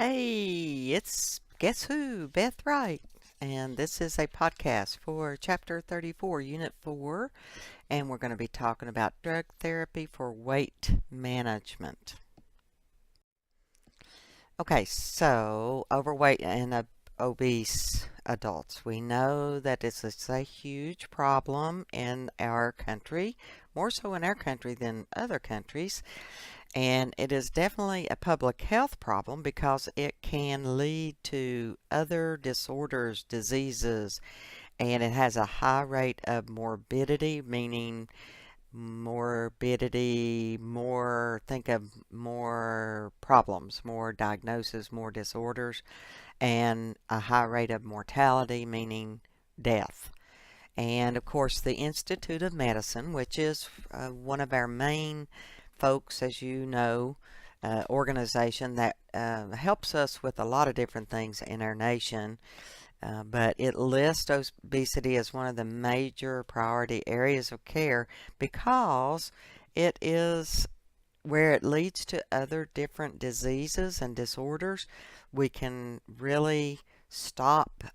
Hey, it's Guess Who? Beth Wright. And this is a podcast for Chapter 34, Unit 4. And we're going to be talking about drug therapy for weight management. Okay, so overweight and obese adults. We know that this is a huge problem in our country, more so in our country than other countries. And it is definitely a public health problem because it can lead to other disorders, diseases, and it has a high rate of morbidity, meaning think of more problems, more diagnoses, more disorders, and a high rate of mortality, meaning death. And of course, the Institute of Medicine, which is one of our main folks, as you know, organization that helps us with a lot of different things in our nation. But it lists obesity as one of the major priority areas of care because it is where it leads to other different diseases and disorders. We can really stop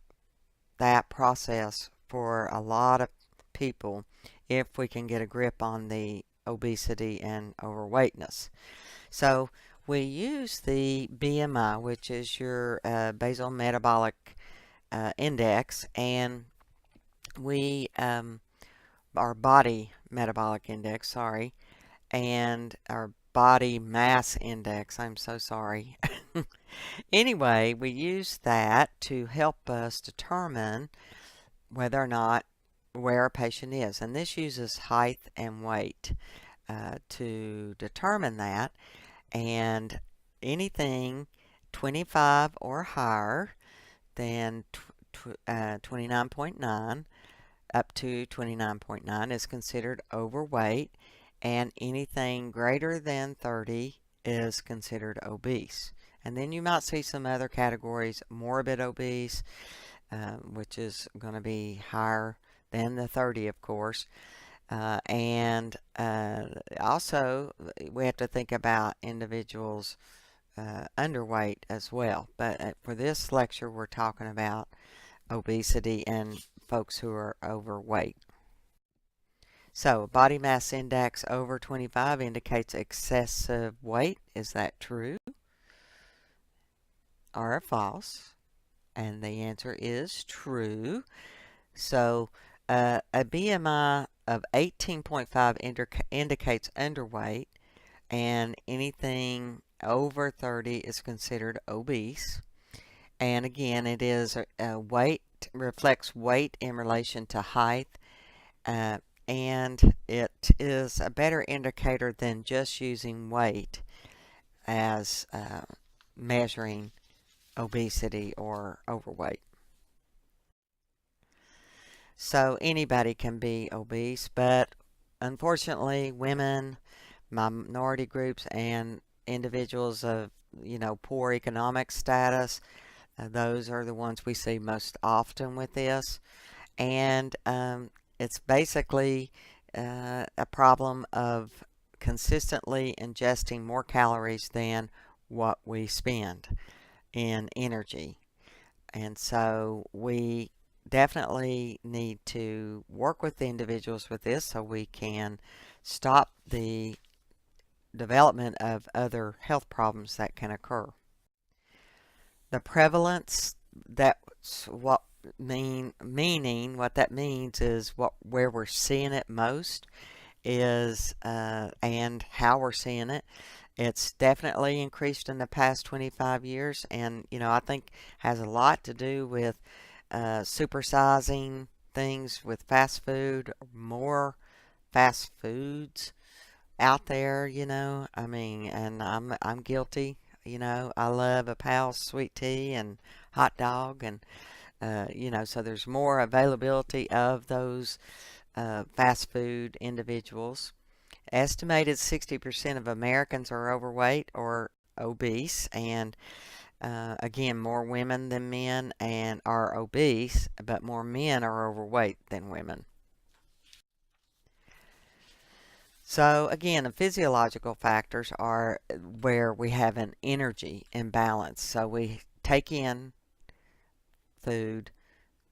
that process for a lot of people if we can get a grip on the obesity and overweightness. So we use the BMI, which is your basal metabolic index, and we our body metabolic index, sorry, and our body mass index. I'm so sorry. Anyway, we use that to help us determine whether or not where a patient is. And this uses height and weight to determine that. And anything 25 or higher than 29.9 up to 29.9 is considered overweight, and anything greater than 30 is considered obese. And then you might see some other categories, morbid obese, which is going to be higher than the 30, of course. And also, we have to think about individuals underweight as well. But for this lecture, we're talking about obesity and folks who are overweight. So, body mass index over 25 indicates excessive weight. Is that true or false? And the answer is true. So, a BMI of 18.5 indicates underweight, and anything over 30 is considered obese. And again, it is weight reflects weight in relation to height, and it is a better indicator than just using weight as measuring obesity or overweight. So anybody can be obese, but unfortunately, women, minority groups, and individuals of, poor economic status, those are the ones we see most often with this. And it's basically a problem of consistently ingesting more calories than what we spend in energy. And so we definitely need to work with the individuals with this so we can stop the development of other health problems that can occur. The prevalence, that's what meaning what that means is where we're seeing it most is and how we're seeing it. It's definitely increased in the past 25 years, and I think has a lot to do with supersizing things with fast food, more fast foods out there, I mean, and I'm guilty. I love a Pal's sweet tea and hot dog, and so there's more availability of those fast food individuals. Estimated 60% of Americans are overweight or obese, and again, more women than men and are obese, but more men are overweight than women. So again, the physiological factors are where we have an energy imbalance. So we take in food,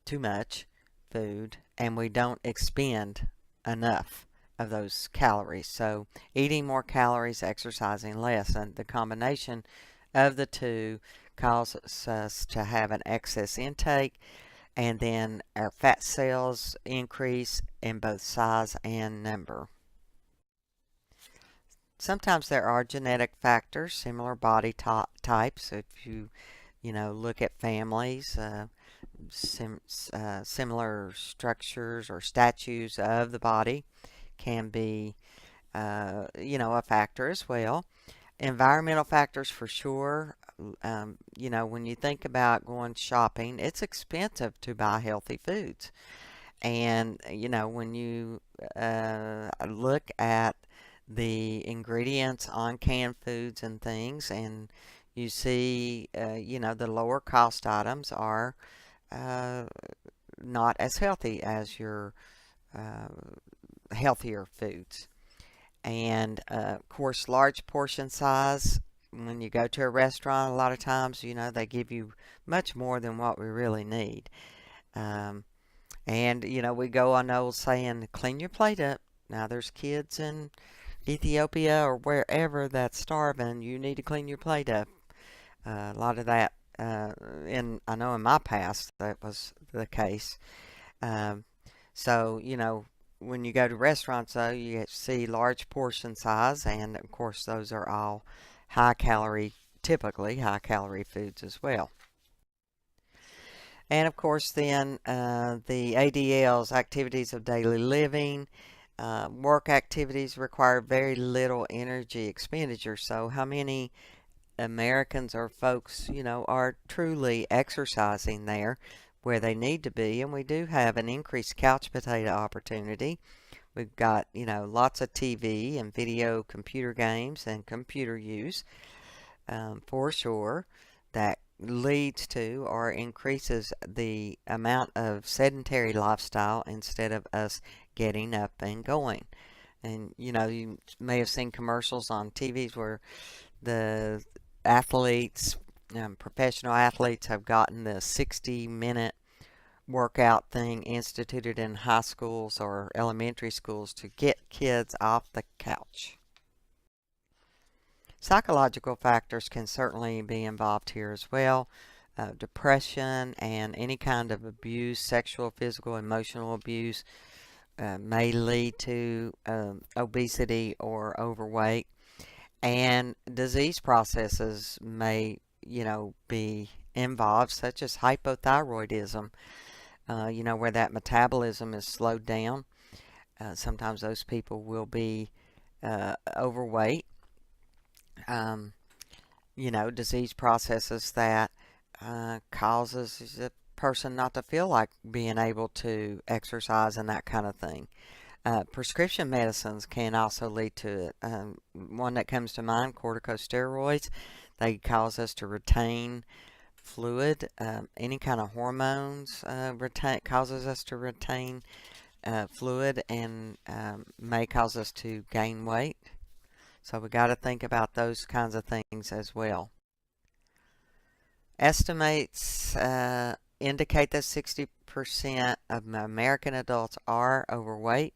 too much food, and we don't expend enough of those calories. So eating more calories, exercising less, and the combination of the two causes us to have an excess intake, and then our fat cells increase in both size and number. Sometimes there are genetic factors, similar body types. If you look at families, similar structures or statues of the body can be, a factor as well. Environmental factors for sure. When you think about going shopping, it's expensive to buy healthy foods. And, when you look at the ingredients on canned foods and things, and you see, the lower cost items are uh, not as healthy as your uh, healthier foods. And of course, large portion size. When you go to a restaurant, a lot of times, they give you much more than what we really need. Um, and, we go on the old saying, clean your plate up. Now, there's kids in Ethiopia or wherever that's starving. You need to clean your plate up. A lot of that, I know in my past that was the case. Um, so, when you go to restaurants, though, you see large portion size, and of course, those are all high calorie, typically high calorie foods as well. And of course, then the ADLs, activities of daily living, work activities require very little energy expenditure. So, how many Americans or folks, are truly exercising there where they need to be? And we do have an increased couch potato opportunity. We've got, lots of TV and video computer games and computer use, for sure. That leads to or increases the amount of sedentary lifestyle instead of us getting up and going. And, you may have seen commercials on TVs where the athletes, professional athletes, have gotten the 60-minute workout thing instituted in high schools or elementary schools to get kids off the couch. Psychological factors can certainly be involved here as well. Depression and any kind of abuse, sexual, physical, emotional abuse, may lead to obesity or overweight. And disease processes may, be involved, such as hypothyroidism, where that metabolism is slowed down. Sometimes those people will be overweight. Um, disease processes that causes the person not to feel like being able to exercise and that kind of thing. Prescription medicines can also lead to it. One that comes to mind, corticosteroids. They cause us to retain fluid. Any kind of hormones causes us to retain fluid and may cause us to gain weight. So we got to think about those kinds of things as well. Estimates indicate that 60% of American adults are overweight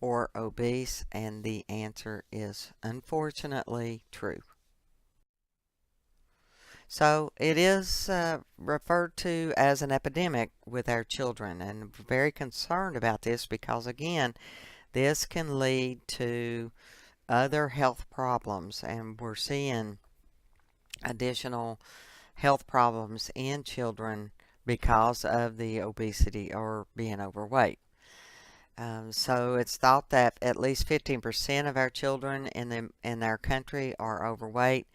or obese, and the answer is unfortunately true. So it is referred to as an epidemic with our children, and I'm very concerned about this because, again, this can lead to other health problems, and we're seeing additional health problems in children because of the obesity or being overweight. So it's thought that at least 15% of our children in our country are overweight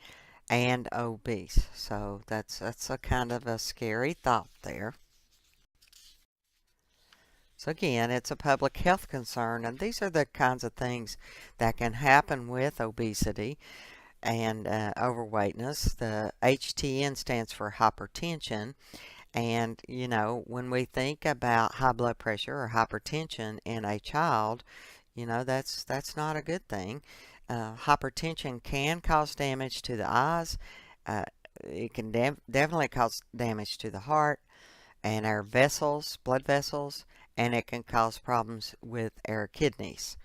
and obese. So that's a kind of a scary thought there. So again, it's a public health concern, and these are the kinds of things that can happen with obesity and overweightness. The HTN stands for hypertension. And, when we think about high blood pressure or hypertension in a child, You know, that's not a good thing. Hypertension can cause damage to the eyes. Uh, it can definitely cause damage to the heart and our vessels, blood vessels, and it can cause problems with our kidneys.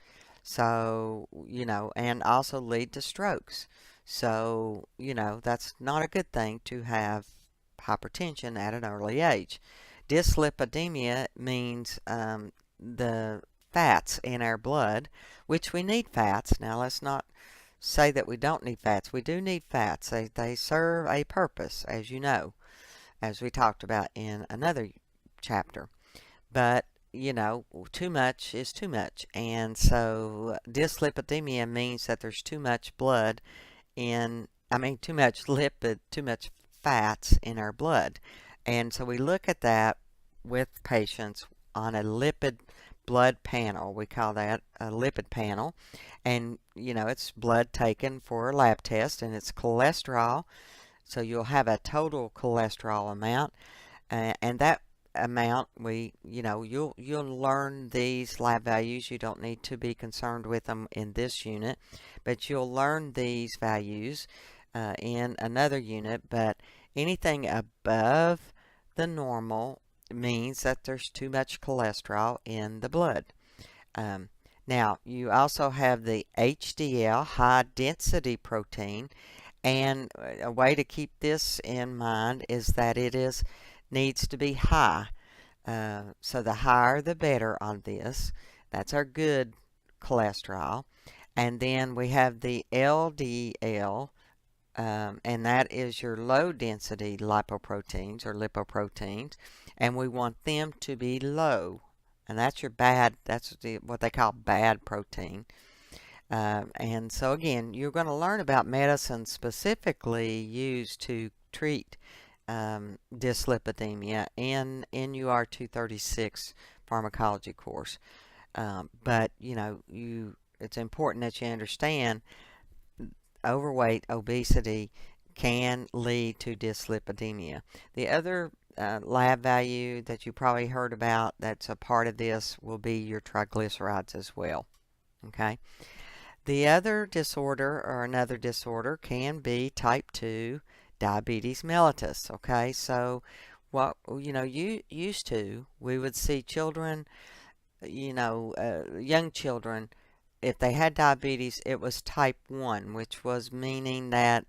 So, you know, and also lead to strokes. So, you know, that's not a good thing to have hypertension at an early age. Dyslipidemia means the fats in our blood, which we need fats. Now, let's not say that we don't need fats. We do need fats. They serve a purpose, as you know, as we talked about in another chapter. But, you know, too much is too much. And so dyslipidemia means that there's too much blood too much lipid, too much fats in our blood. And so we look at that with patients on a lipid blood panel. We call that a lipid panel. And, you know, it's blood taken for a lab test and it's cholesterol. So you'll have a total cholesterol amount. And that amount you'll learn these lab values. You don't need to be concerned with them in this unit, but you'll learn these values in another unit. But anything above the normal means that there's too much cholesterol in the blood. Now you also have the HDL, high density protein, and a way to keep this in mind is that needs to be high. So the higher the better on this. That's our good cholesterol. And then we have the LDL, and that is your low density lipoproteins or lipoproteins, and we want them to be low. And that's your bad, what they call bad protein. And so again, you're going to learn about medicine specifically used to treat dyslipidemia in NUR 236 pharmacology course. But you know, it's important that you understand overweight, obesity can lead to dyslipidemia. The other lab value that you probably heard about that's a part of this will be your triglycerides as well. Okay. The other disorder or another disorder can be type 2 diabetes mellitus. Okay, so what you used to, we would see children, young children, if they had diabetes, it was type 1, which was meaning that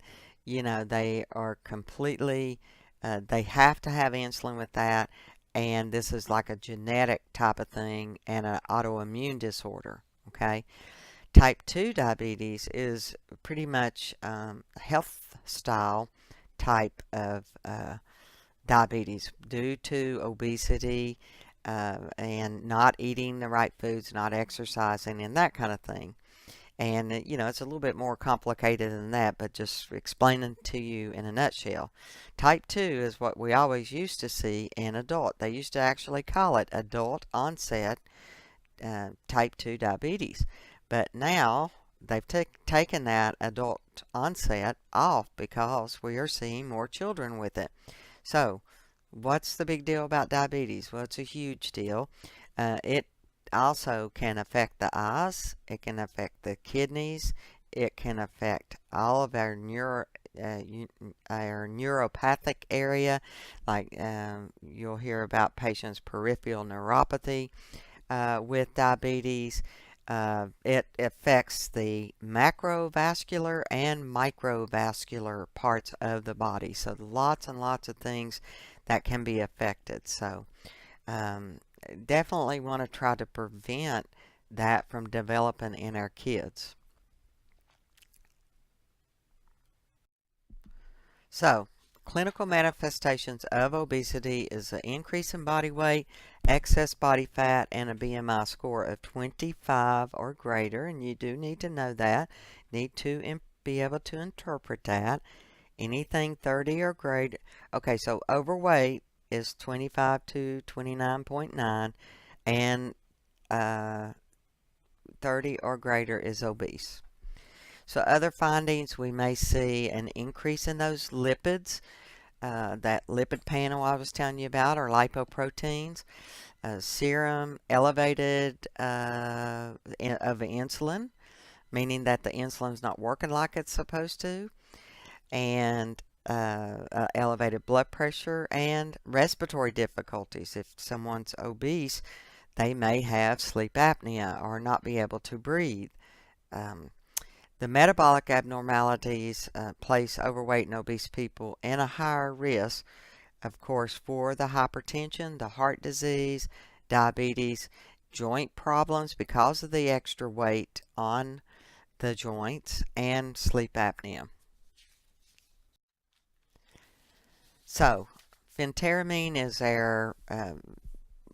they are completely they have to have insulin with that, and this is like a genetic type of thing and an autoimmune disorder. Okay. Type 2 diabetes is pretty much health style type of diabetes due to obesity and not eating the right foods, not exercising, and that kind of thing. And, it's a little bit more complicated than that, but just explaining to you in a nutshell. Type 2 is what we always used to see in adult. They used to actually call it adult onset type 2 diabetes. But now they've taken that adult onset off because we are seeing more children with it. So, what's the big deal about diabetes? Well, it's a huge deal. It also can affect the eyes. It can affect the kidneys. It can affect all of our neuropathic area. Like you'll hear about patients' peripheral neuropathy with diabetes. It affects the macrovascular and microvascular parts of the body. So lots and lots of things that can be affected. So definitely want to try to prevent that from developing in our kids. So, clinical manifestations of obesity is an increase in body weight, excess body fat, and a BMI score of 25 or greater. And you do need to know that. Need to be able to interpret that. Anything 30 or greater. Okay, so overweight is 25 to 29.9, and 30 or greater is obese. So other findings, we may see an increase in those lipids, that lipid panel I was telling you about, or lipoproteins. serum elevated of insulin, meaning that the insulin's not working like it's supposed to, and elevated blood pressure and respiratory difficulties. If someone's obese, they may have sleep apnea or not be able to breathe. Um, the metabolic abnormalities place overweight and obese people in a higher risk, of course, for the hypertension, the heart disease, diabetes, joint problems because of the extra weight on the joints, and sleep apnea. So, phentermine is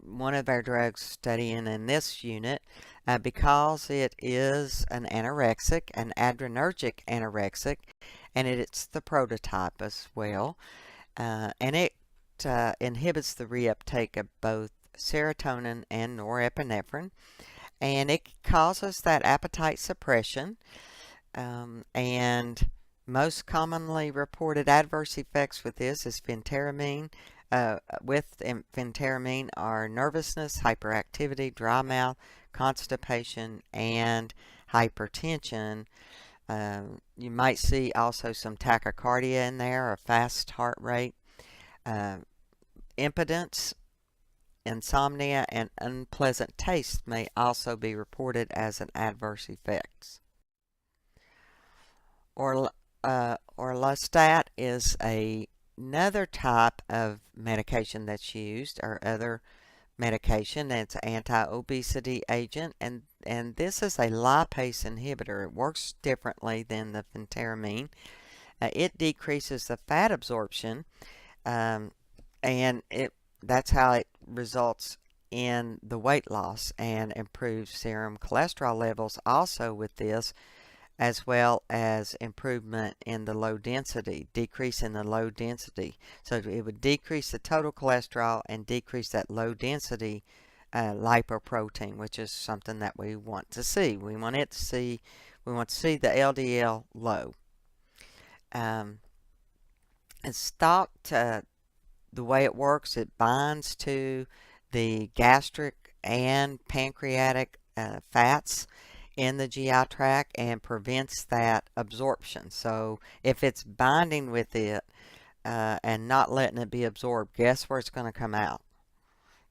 one of our drugs studying in this unit because it is an anorexic, an adrenergic anorexic, and it's the prototype as well. And it inhibits the reuptake of both serotonin and norepinephrine, and it causes that appetite suppression. And most commonly reported adverse effects with this is phentermine. With phentermine are nervousness, hyperactivity, dry mouth, constipation, and hypertension. You might see also some tachycardia in there, a fast heart rate. Impotence, insomnia, and unpleasant taste may also be reported as an adverse effect. Orlistat is another type of medication that's used, or other medication. It's an anti-obesity agent, and this is a lipase inhibitor. It works differently than the phentermine. It decreases the fat absorption, and that's how it results in the weight loss and improves serum cholesterol levels also with this, as well as improvement in the low density, decrease in the low density. So it would decrease the total cholesterol and decrease that low density lipoprotein, which is something that we want to see. We want to see the LDL low. It's thought the way it works, it binds to the gastric and pancreatic fats in the GI tract and prevents that absorption. So if it's binding with it and not letting it be absorbed, guess where it's going to come out?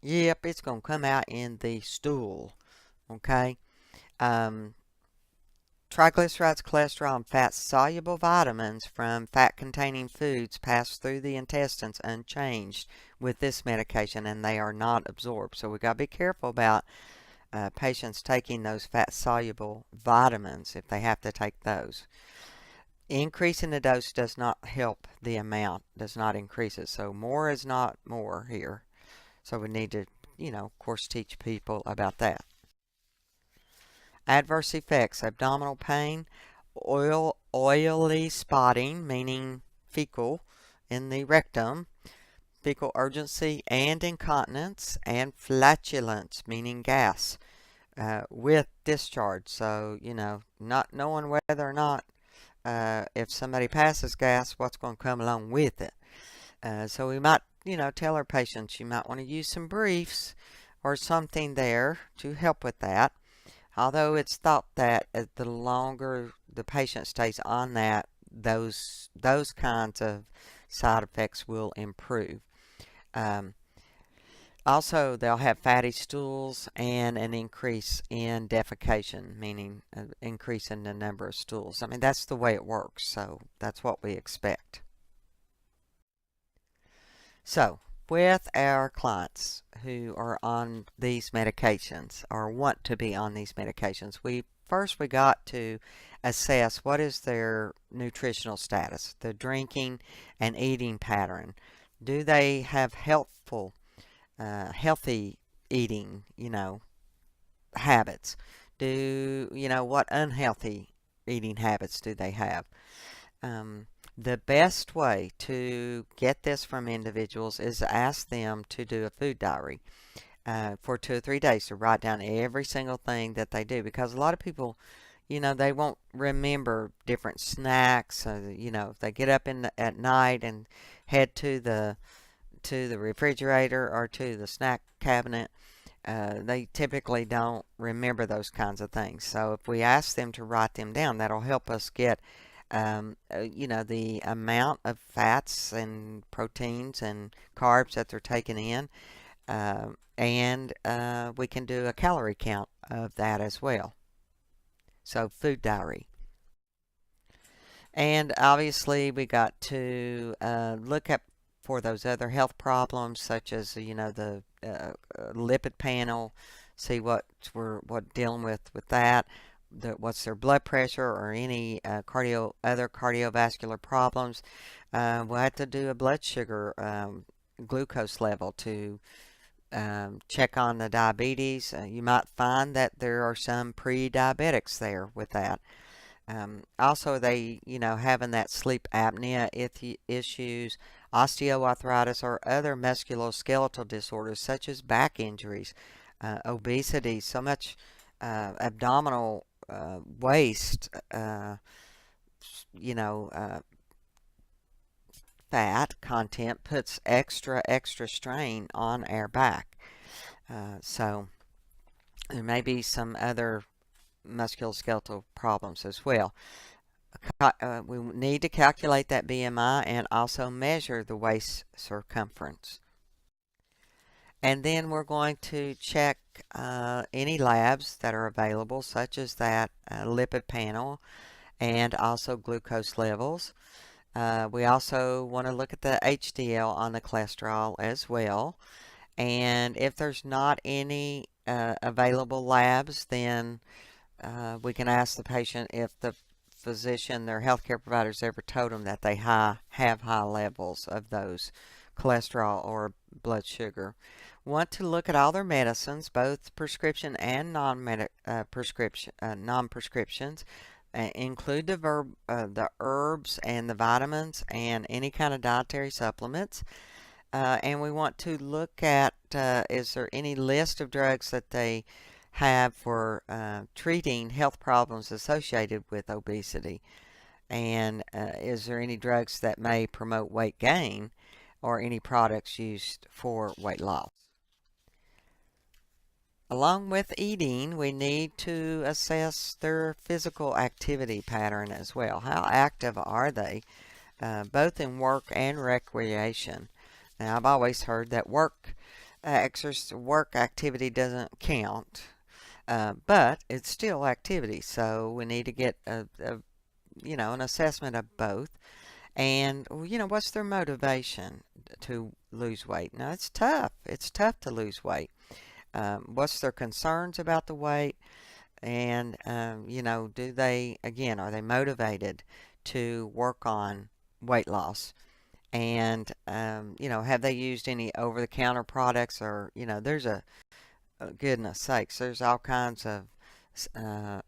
Yep, it's going to come out in the stool. Okay. Triglycerides, cholesterol, and fat-soluble vitamins from fat-containing foods pass through the intestines unchanged with this medication, and they are not absorbed. So we got to be careful about patients taking those fat-soluble vitamins if they have to take those. Increasing the dose does not help the amount, does not increase it. So more is not more here. So we need to, of course, teach people about that. Adverse effects: abdominal pain, oily spotting, meaning fecal in the rectum, fecal urgency and incontinence, and flatulence, meaning gas with discharge. So, not knowing whether or not if somebody passes gas, what's going to come along with it. So we might, tell our patients you might want to use some briefs or something there to help with that. Although it's thought that the longer the patient stays on that, those kinds of side effects will improve. Also, they'll have fatty stools and an increase in defecation, meaning an increase in the number of stools. I mean, that's the way it works, so that's what we expect. So, with our clients who are on these medications or want to be on these medications, we got to assess what is their nutritional status, the drinking and eating pattern. Do they have healthy eating, habits? What unhealthy eating habits do they have? The best way to get this from individuals is to ask them to do a food diary for 2 or 3 days, to write down every single thing that they do, because a lot of people, they won't remember different snacks. If they get up at night and head to the refrigerator or to the snack cabinet, they typically don't remember those kinds of things. So if we ask them to write them down, that'll help us get the amount of fats and proteins and carbs that they're taking in, and we can do a calorie count of that as well. So food diary. And obviously we got to look up for those other health problems such as the lipid panel, see what dealing with that, what's their blood pressure or any other cardiovascular problems. We'll have to do a blood sugar glucose level to check on the diabetes. You might find that there are some pre-diabetics there with that. Also, they, having that sleep apnea issues, osteoarthritis, or other musculoskeletal disorders such as back injuries, obesity, so much abdominal waste, you know, uh, fat content puts extra strain on our back. So there may be some other musculoskeletal problems as well. We need to calculate that BMI and also measure the waist circumference. And then we're going to check any labs that are available, such as that lipid panel and also glucose levels. We also want to look at the HDL on the cholesterol as well. And if there's not any available labs, then we can ask the patient if the physician, their healthcare providers, ever told them that they have high levels of those cholesterol or blood sugar. Want to look at all their medicines, both prescription and non-prescriptions. Include the herbs and the vitamins and any kind of dietary supplements. And we want to look at is there any list of drugs that they have for treating health problems associated with obesity, and is there any drugs that may promote weight gain or any products used for weight loss. Along with eating, we need to assess their physical activity pattern as well. How active are they, both in work and recreation? Now, I've always heard that work activity doesn't count, but it's still activity. So we need to get an assessment of both. And what's their motivation to lose weight? Now, it's tough. It's tough to lose weight. What's their concerns about the weight? And do they, again, are they motivated to work on weight loss? And have they used any over-the-counter products? Or there's goodness sakes, there's all kinds of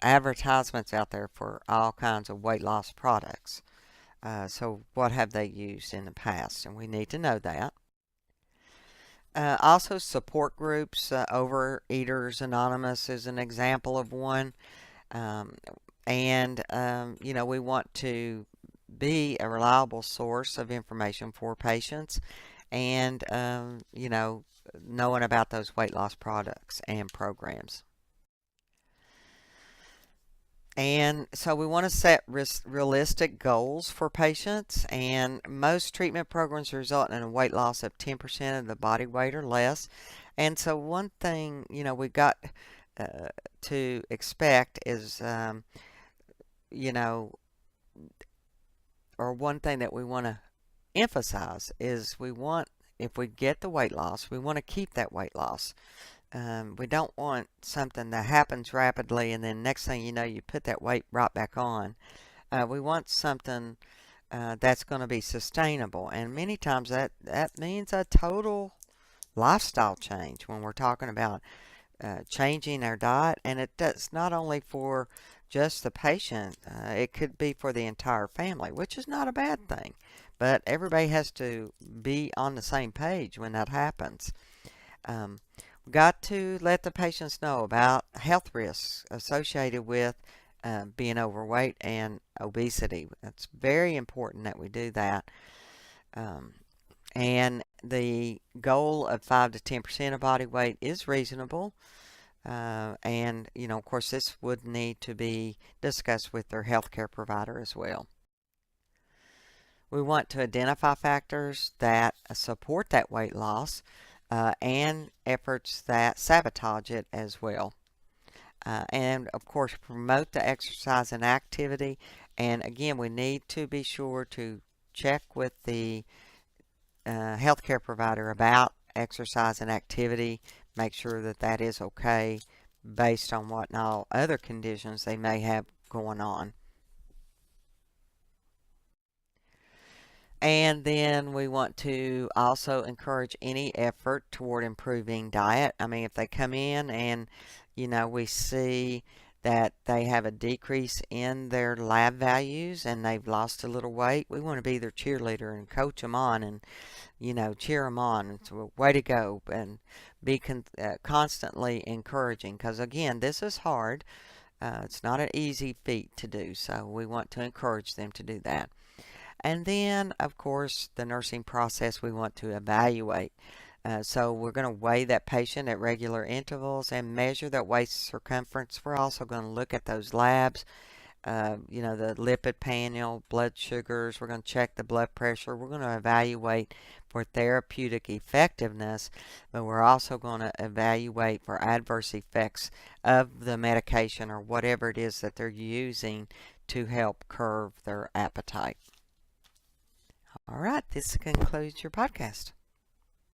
advertisements out there for all kinds of weight loss products. So what have they used in the past? And we need to know that. Also, support groups. Overeaters Anonymous is an example of one. We want to be a reliable source of information for patients, and knowing about those weight loss products and programs. And so we want to set realistic goals for patients, and most treatment programs result in a weight loss of 10% of the body weight or less. And so one thing we got to expect is or one thing that we want to emphasize is if we get the weight loss, we want to keep that weight loss. We don't want something that happens rapidly and then next thing you know you put that weight right back on. We want something that's going to be sustainable, and many times that means a total lifestyle change when we're talking about changing our diet. And it does not only for just the patient, it could be for the entire family, which is not a bad thing, but everybody has to be on the same page when that happens. Got to let the patients know about health risks associated with being overweight and obesity. It's very important that we do that. And the goal of 5 to 10% of body weight is reasonable. And, of course, this would need to be discussed with their healthcare provider as well. We want to identify factors that support that weight loss and efforts that sabotage it as well. And, of course, promote the exercise and activity. And, again, we need to be sure to check with the healthcare provider about exercise and activity, make sure that that is okay based on what and all other conditions they may have going on. And then we want to also encourage any effort toward improving diet. I mean, if they come in and, we see that they have a decrease in their lab values and they've lost a little weight, we want to be their cheerleader and coach them on and, cheer them on. It's a way to go and be constantly encouraging because, again, this is hard. It's not an easy feat to do, so we want to encourage them to do that. And then, of course, the nursing process we want to evaluate. So we're going to weigh that patient at regular intervals and measure that waist circumference. We're also going to look at those labs, the lipid panel, blood sugars. We're going to check the blood pressure. We're going to evaluate for therapeutic effectiveness, but we're also going to evaluate for adverse effects of the medication or whatever it is that they're using to help curb their appetite. All right, this concludes your podcast.